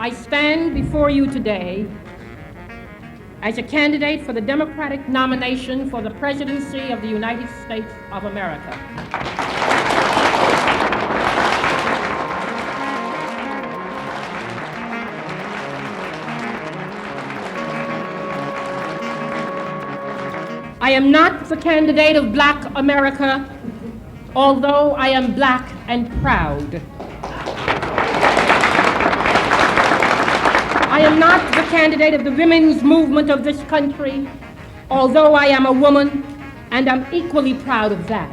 I stand before you today as a candidate for the Democratic nomination for the presidency of the United States of America. I am not the candidate of Black America, although I am Black and proud. I am not the candidate of the women's movement of this country, although I am a woman and I'm equally proud of that.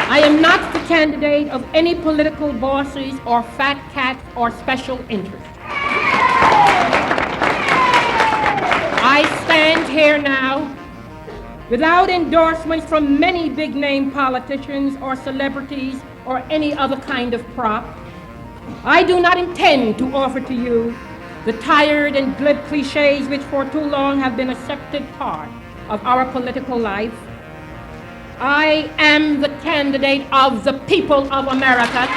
I am not the candidate of any political bosses or fat cats or special interests. I stand here now without endorsements from many big-name politicians or celebrities or any other kind of prop. I do not intend to offer to you the tired and glib cliches which for too long have been accepted part of our political life. I am the candidate of the people of America.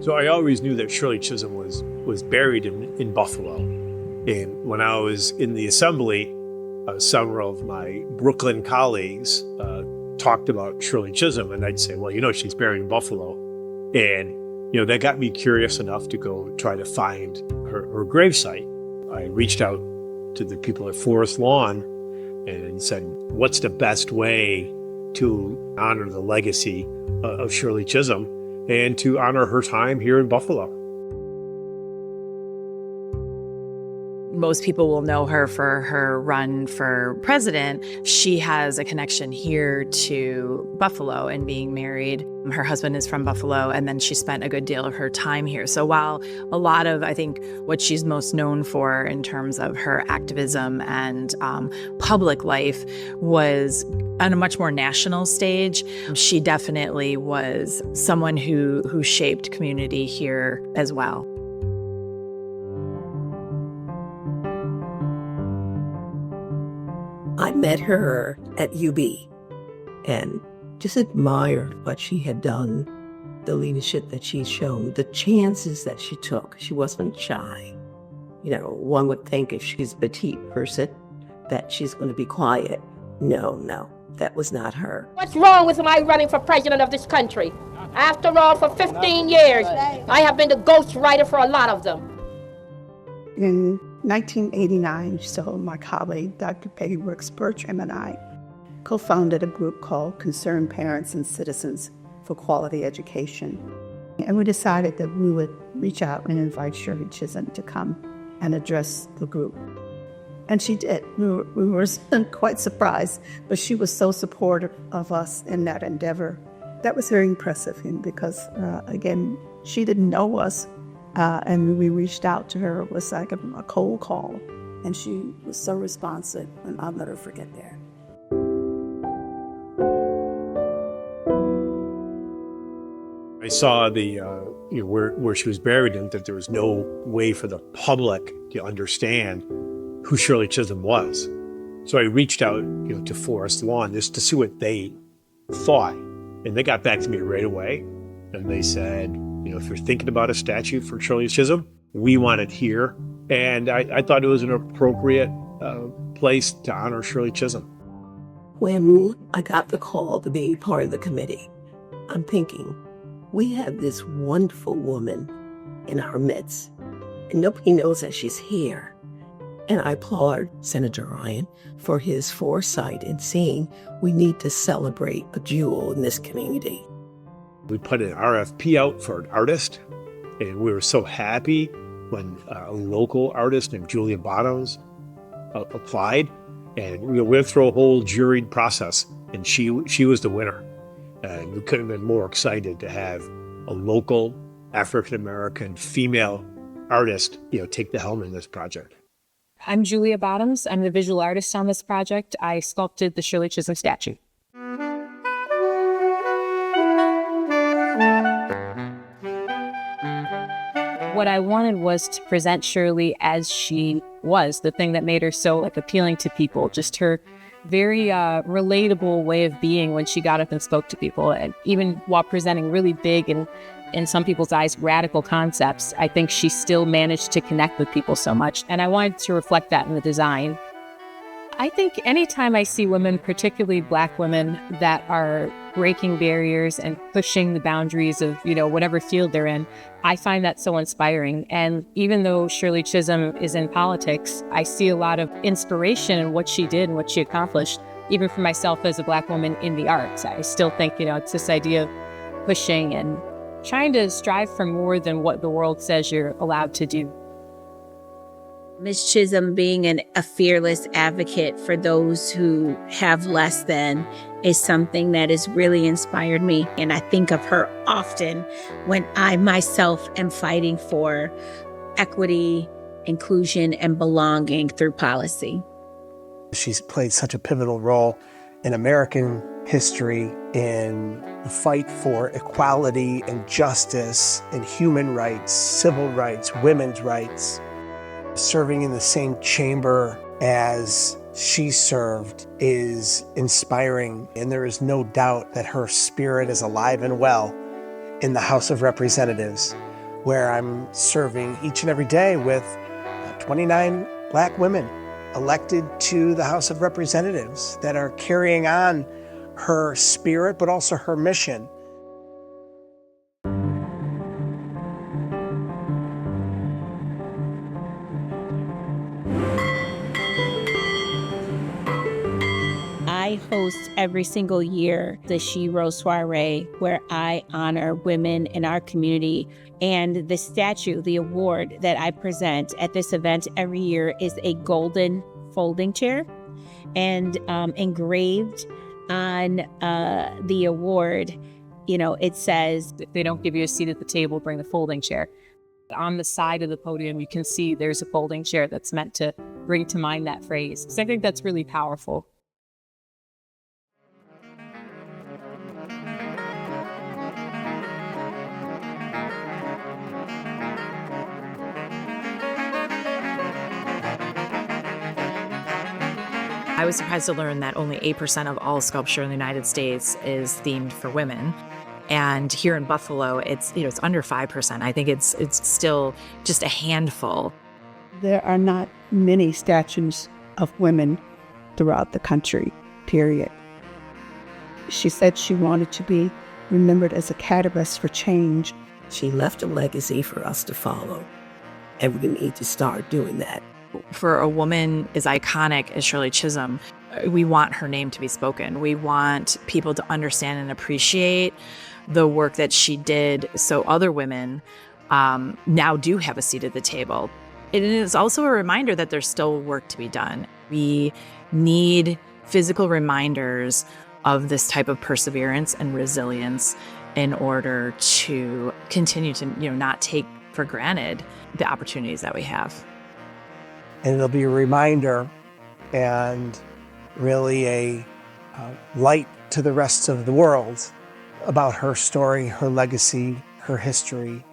So I always knew that Shirley Chisholm was buried in Buffalo. And when I was in the assembly, several of my Brooklyn colleagues talked about Shirley Chisholm, and I'd say, well, she's buried in Buffalo. And, that got me curious enough to go try to find her gravesite. I reached out to the people at Forest Lawn and said, what's the best way to honor the legacy of Shirley Chisholm and to honor her time here in Buffalo? Most people will know her for her run for president. She has a connection here to Buffalo and being married. Her husband is from Buffalo, and then she spent a good deal of her time here. So while a lot of, I think, what she's most known for in terms of her activism and public life was on a much more national stage, she definitely was someone who shaped community here as well. I met her at UB and just admired what she had done, the leadership that she showed, the chances that she took. She wasn't shy. One would think if she's a petite person that she's going to be quiet. No, that was not her. What's wrong with my running for president of this country? After all, for 15 years, I have been the ghostwriter for a lot of them. In 1989, so my colleague, Dr. Peggy Brooks Bertram, and I co-founded a group called Concerned Parents and Citizens for Quality Education. And we decided that we would reach out and invite Shirley Chisholm to come and address the group. And she did. We were quite surprised, but she was so supportive of us in that endeavor. That was very impressive because, again, she didn't know us. And we reached out to her. It was like a cold call. And she was so responsive, and I'll never forget that. I saw the where she was buried, and that there was no way for the public to understand who Shirley Chisholm was. So I reached out, to Forest Lawn just to see what they thought, and they got back to me right away, and they said, if you're thinking about a statue for Shirley Chisholm, we want it here. And I thought it was an appropriate place to honor Shirley Chisholm. When I got the call to be part of the committee, I'm thinking, we have this wonderful woman in our midst, and nobody knows that she's here. And I applaud Senator Ryan for his foresight in seeing we need to celebrate a jewel in this community. We put an RFP out for an artist, and we were so happy when a local artist named Julia Bottoms applied, and we went through a whole juried process, and she was the winner. And we couldn't have been more excited to have a local African-American female artist, take the helm in this project. I'm Julia Bottoms. I'm the visual artist on this project. I sculpted the Shirley Chisholm statue. what I wanted was to present Shirley as she was, the thing that made her so appealing to people, just her very relatable way of being when she got up and spoke to people. And even while presenting really big and, in some people's eyes, radical concepts, I think she still managed to connect with people so much. And I wanted to reflect that in the design. I think anytime I see women, particularly Black women, that are breaking barriers and pushing the boundaries of, whatever field they're in, I find that so inspiring. And even though Shirley Chisholm is in politics, I see a lot of inspiration in what she did and what she accomplished, even for myself as a Black woman in the arts. I still think, it's this idea of pushing and trying to strive for more than what the world says you're allowed to do. Ms. Chisholm being a fearless advocate for those who have less than is something that has really inspired me. And I think of her often when I myself am fighting for equity, inclusion, and belonging through policy. She's played such a pivotal role in American history in the fight for equality and justice and human rights, civil rights, women's rights. Serving in the same chamber as she served is inspiring, and there is no doubt that her spirit is alive and well in the House of Representatives, where I'm serving each and every day with 29 Black women elected to the House of Representatives that are carrying on her spirit, but also her mission. I host every single year the She Rose Soiree, where I honor women in our community. And the statue, the award that I present at this event every year is a golden folding chair. And engraved on the award, it says, if they don't give you a seat at the table, bring the folding chair. On the side of the podium, you can see there's a folding chair that's meant to bring to mind that phrase. So I think that's really powerful. I was surprised to learn that only 8% of all sculpture in the United States is themed for women. And here in Buffalo, it's under 5%. I think it's still just a handful. There are not many statues of women throughout the country, period. She said she wanted to be remembered as a catalyst for change. She left a legacy for us to follow, and we need to start doing that. For a woman as iconic as Shirley Chisholm, we want her name to be spoken. We want people to understand and appreciate the work that she did so other women now do have a seat at the table. It is also a reminder that there's still work to be done. We need physical reminders of this type of perseverance and resilience in order to continue to not take for granted the opportunities that we have. And it'll be a reminder and really a light to the rest of the world about her story, her legacy, her history.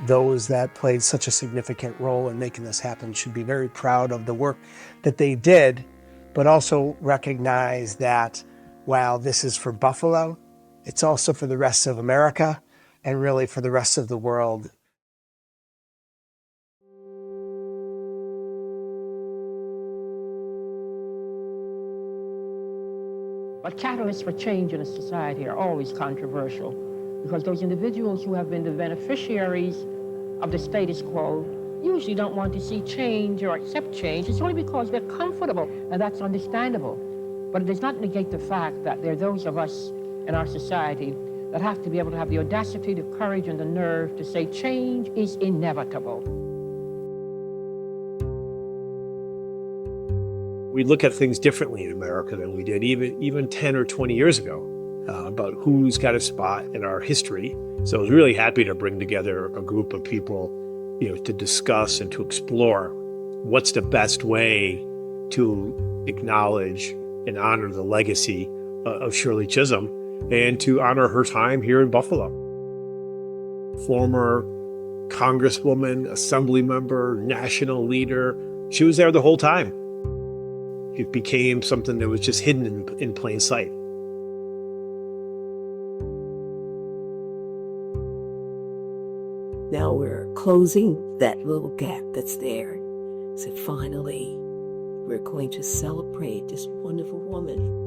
Those that played such a significant role in making this happen should be very proud of the work that they did, but also recognize that while this is for Buffalo, it's also for the rest of America and really for the rest of the world. But catalysts for change in a society are always controversial because those individuals who have been the beneficiaries of the status quo usually don't want to see change or accept change. It's only because they're comfortable, and that's understandable. But it does not negate the fact that there are those of us in our society that have to be able to have the audacity, the courage, and the nerve to say change is inevitable. We look at things differently in America than we did even 10 or 20 years ago about who's got a spot in our history. So I was really happy to bring together a group of people, to discuss and to explore what's the best way to acknowledge and honor the legacy of Shirley Chisholm and to honor her time here in Buffalo. Former Congresswoman, Assemblymember, national leader. She was there the whole time. It became something that was just hidden in plain sight. Now we're closing that little gap that's there. So finally, we're going to celebrate this wonderful woman.